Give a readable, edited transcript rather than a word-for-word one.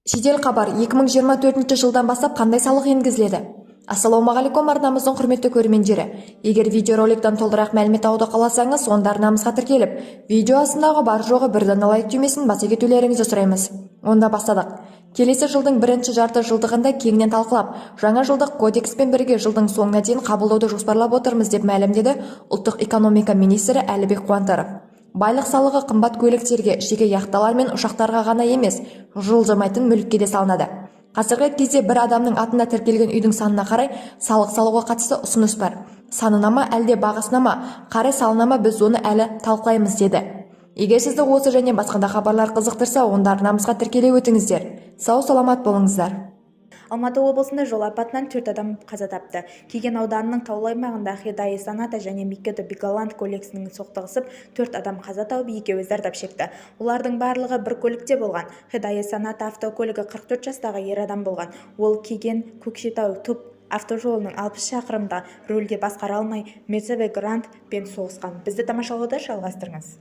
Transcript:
Жедел хабар. 2024 жылдан бастап қандай салық енгізіледі? Ассалаумағалейкум арнамыздың құрметті көрермендері. Егер видеороликтан толығырақ мәлімет алуды қаласаңыз, онда арнамызға тіркеліп, видео астындағы бар жоғы бір дана лайк түймесін баса кетулеріңізді сұраймыз. Онда бастадық. Келесі жылдың бірінші жарты жылдығында кеңінен талқылап, жаңа жылдық кодекспен бірге жылдың соңына дейін қабылдауды жоспарлап отырмыз деп мәлімдеді ұлттық экономика министрі Әлібек Қуантаров. Байлық салығы қымбат көліктерге, жеке яхталар мен ұшақтарға ғана емес, жылжымайтын мүлікке де салынады. Қазіргі кезде бір адамның атында тіркелген үйдің санына қарай салық салуға қатысты ұсыныс бар. Санына ма, әлде бағасына ма, қарай салына ма, біз оны әлі талқылаймыз деді. Егер сізді осы және басқа да хабарлар қызықтырса, онда арнамызға тіркеле өтіңіздер. Сау саламат болыңыздар. Алматы облысында жол апатынан 4 адам қаза тапты. Кеген ауданының таулы аймағында Хидай Саната және Микето Бигаланд көлігінің соқтығысып, 4 адам қаза тауып, екеуі зардап шекті. Олардың барлығы бір көлікте болған. Хидай Саната автокөлігі 44 жастағы ер адам болған. Ол Кеген Көкшетау Туп автожолының 60 шақырымда рөлде басқара алмай Мерседес Гранд пен соғысқан. Бізді тамашалауды жалғастырыңыз.